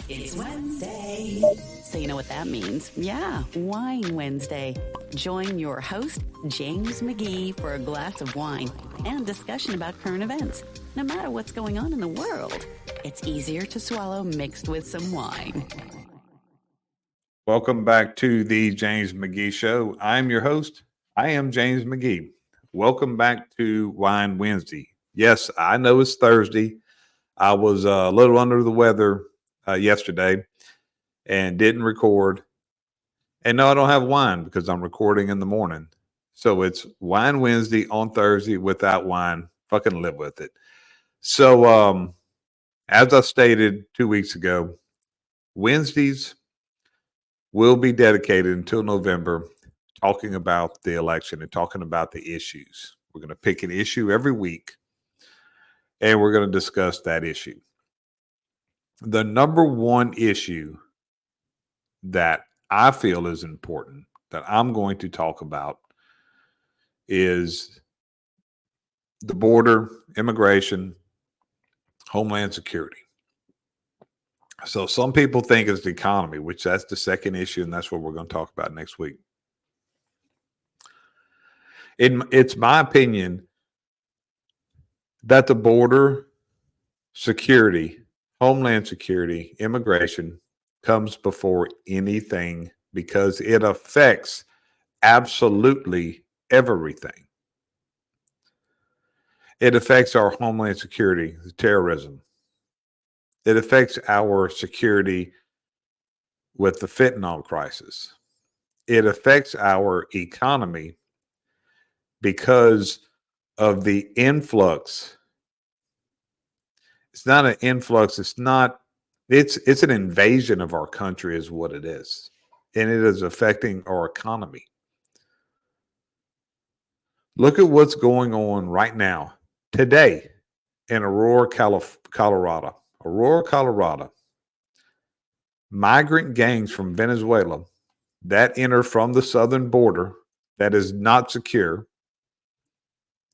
It's Wednesday. So you know what that means. Yeah, Wine Wednesday. Join your host, James McGee, for a glass of wine and discussion about current events. No matter what's going on in the world, it's easier to swallow mixed with some wine. Welcome back to the James McGee Show. I'm your host. I am James McGee. Welcome back to Wine Wednesday. Yes, I know it's Thursday. I was a little under the weather yesterday and didn't record. And no, I don't have wine because I'm recording in the morning. So it's Wine Wednesday on Thursday without wine. Fucking live with it. So, as I stated 2 weeks ago, Wednesdays will be dedicated until November talking about the election and talking about the issues. We're going to pick an issue every week and we're going to discuss that issue. The number one issue that I feel is important that I'm going to talk about is the border, immigration, homeland security. So some people think it's the economy, which that's the second issue, and that's what we're going to talk about next week. It's my opinion that the border, security, homeland security, immigration comes before anything because it affects absolutely everything. It affects our homeland security, terrorism. It affects our security with the fentanyl crisis. It affects our economy because of the influx. It's not an influx. It's an invasion of our country is what it is. And it is affecting our economy. Look at what's going on right now, today, in Aurora, Colorado. Aurora, Colorado. Migrant gangs from Venezuela that enter from the southern border that is not secure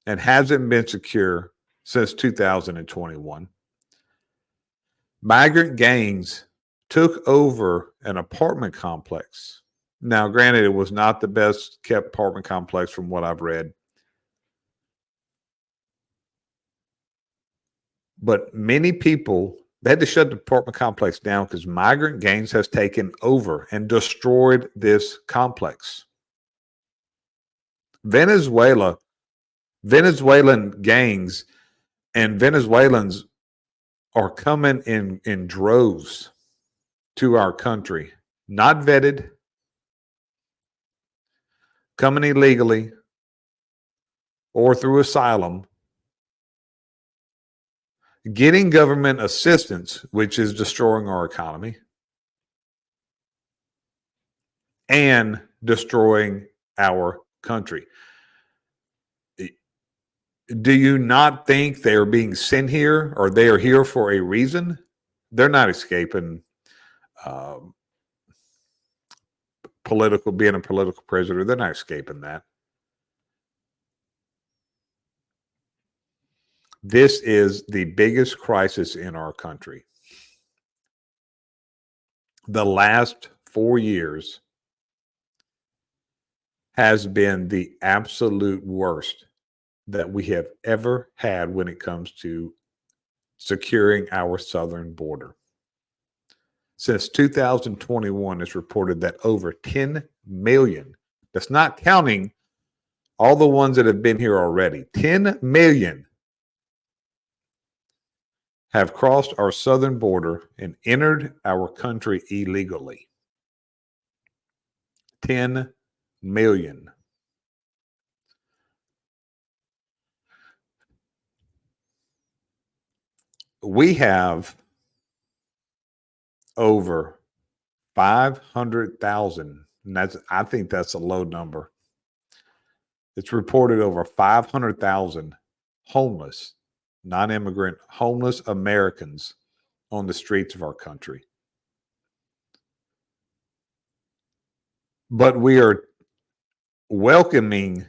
and hasn't been secure since 2021. Migrant gangs took over an apartment complex. Now, granted, it was not the best kept apartment complex from what I've read. But many people, they had to shut the apartment complex down because migrant gangs has taken over and destroyed this complex. Venezuelan gangs and Venezuelans are coming in droves to our country, not vetted, coming illegally or through asylum, getting government assistance, which is destroying our economy, and destroying our country. Do you not think they are being sent here or they are here for a reason? They're not escaping being a political prisoner. They're not escaping that. This is the biggest crisis in our country. The last 4 years has been the absolute worst that we have ever had when it comes to securing our southern border. Since 2021, it's reported that over 10 million, that's not counting all the ones that have been here already, 10 million have crossed our southern border and entered our country illegally. 10 million. We have over 500,000, and I think that's a low number. It's reported over 500,000 homeless, non-immigrant, homeless Americans on the streets of our country. But we are welcoming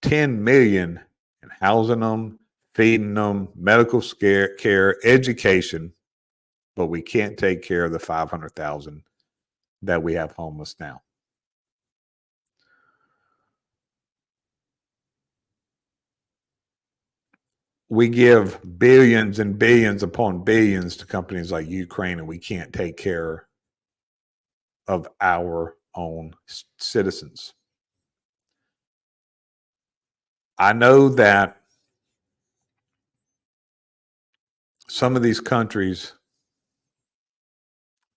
10 million and housing them, feeding them, medical care, education. but we can't take care of the 500,000 that we have homeless now. We give billions and billions upon billions to companies like Ukraine, and we can't take care of our own citizens. I know that some of these countries,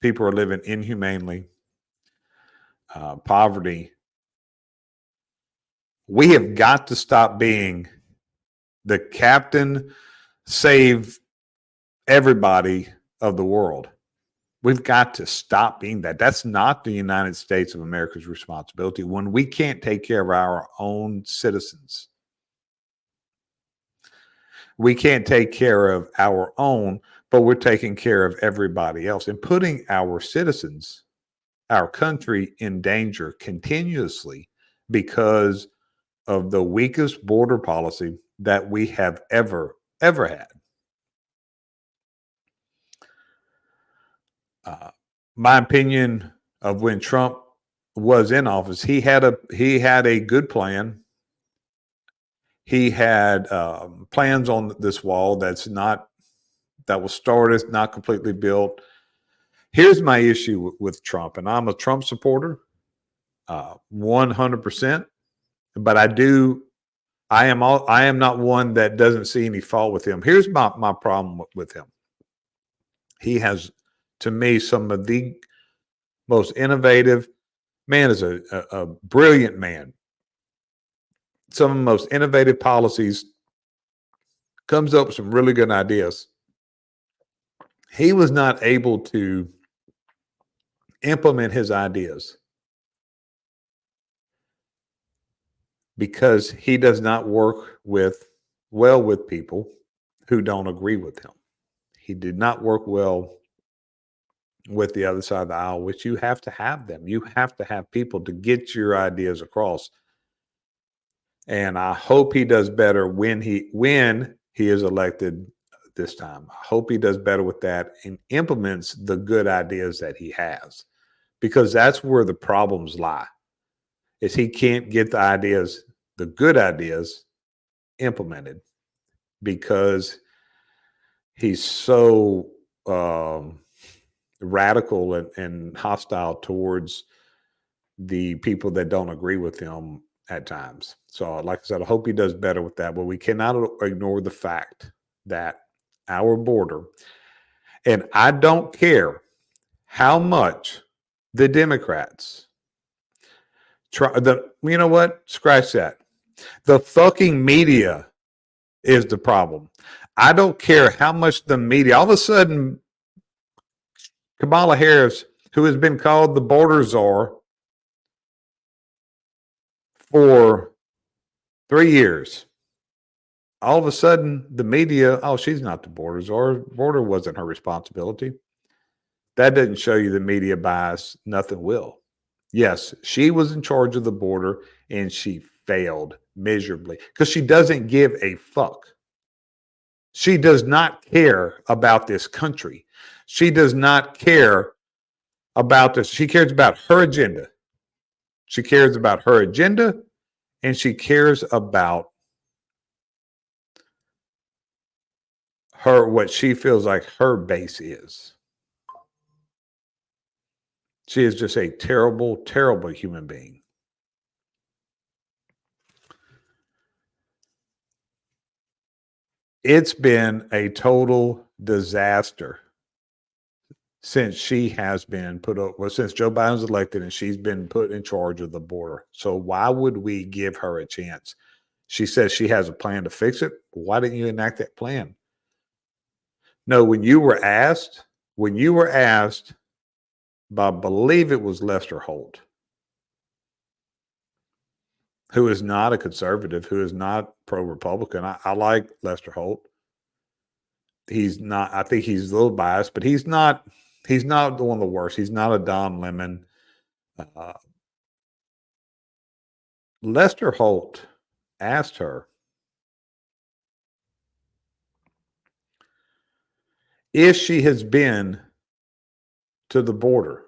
people are living inhumanely, poverty. We have got to stop being the captain, save everybody of the world. We've got to stop being that. That's not the United States of America's responsibility when we can't take care of our own citizens. We can't take care of our own, but we're taking care of everybody else and putting our citizens, our country, in danger continuously because of the weakest border policy that we have ever had. My opinion of when Trump was in office, he had a good plan. He had plans on this wall that was started, not completely built. Here's my issue with Trump, and I'm a Trump supporter, 100%. But I am not one that doesn't see any fault with him. Here's my problem with him. He has, to me, some of the most innovative. Man is a brilliant man. Some of the most innovative policies, comes up with some really good ideas. He was not able to implement his ideas because he does not work well with people who don't agree with him. He did not work well with the other side of the aisle, which you have to have them. You have to have people to get your ideas across. And I hope he does better when he is elected this time. I hope he does better with that and implements the good ideas that he has, because that's where the problems lie, is he can't get the good ideas implemented because he's so radical and hostile towards the people that don't agree with him at times. So, like I said, I hope he does better with that. But we cannot ignore the fact that our border, and I don't care how much the Democrats try. You know what? Scratch that. The fucking media is the problem. I don't care how much the media. All of a sudden, Kamala Harris, who has been called the border czar for 3 years, all of a sudden the media, oh, she's not the border czar. Border wasn't her responsibility. That doesn't show you the media bias. Nothing will. Yes, she was in charge of the border and she failed miserably because she doesn't give a fuck. She does not care about this country. She does not care about this. She cares about her agenda. She cares about her agenda, and she cares about what she feels like her base is. She is just a terrible, terrible human being. It's been a total disaster since she has been since Joe Biden's elected and she's been put in charge of the border. So why would we give her a chance? She says she has a plan to fix it. Why didn't you enact that plan? No, when you were asked by, I believe it was Lester Holt, who is not a conservative, who is not pro-Republican. I like Lester Holt. He's not, I think he's a little biased, but he's not one of the worst. He's not a Don Lemon. Lester Holt asked her if she has been to the border?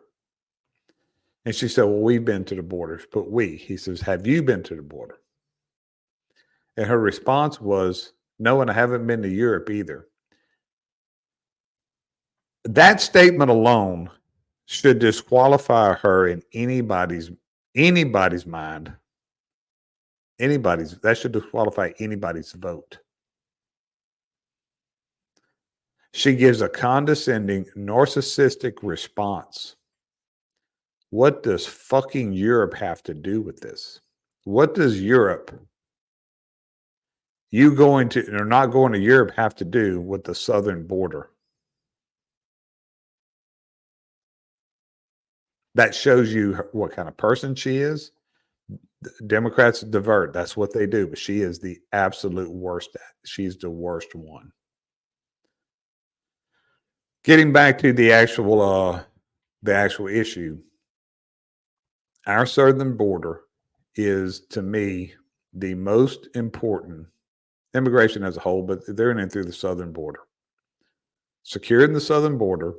And she said, well, we've been to the border. But he says, have you been to the border? And her response was, no, and I haven't been to Europe either. That statement alone should disqualify her in anybody's mind. That should disqualify anybody's vote. She gives a condescending, narcissistic response. What does fucking Europe have to do with this? What does you going to or not going to Europe have to do with the southern border? That shows you what kind of person she is. Democrats divert. That's what they do. But she is the absolute worst. She's the worst one. Getting back to the actual issue, our southern border is, to me, the most important. Immigration as a whole, but they're in through the southern border. Securing the southern border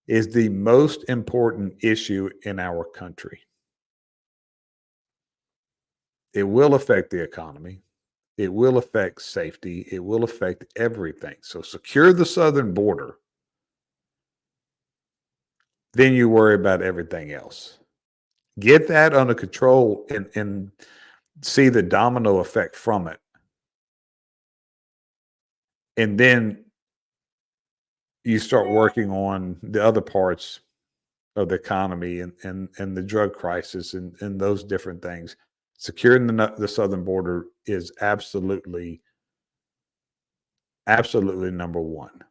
is the most important issue in our country. It will affect the economy. It will affect safety. It will affect everything. So secure the southern border. Then you worry about everything else. Get that under control and see the domino effect from it. And then you start working on the other parts of the economy and the drug crisis and those different things. Securing the southern border is absolutely number one.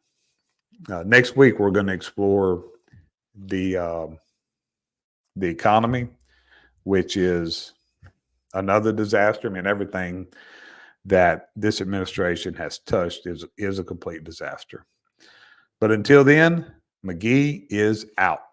Next week, we're going to explore the economy, which is another disaster. I mean, everything that this administration has touched is a complete disaster. But until then, McGee is out.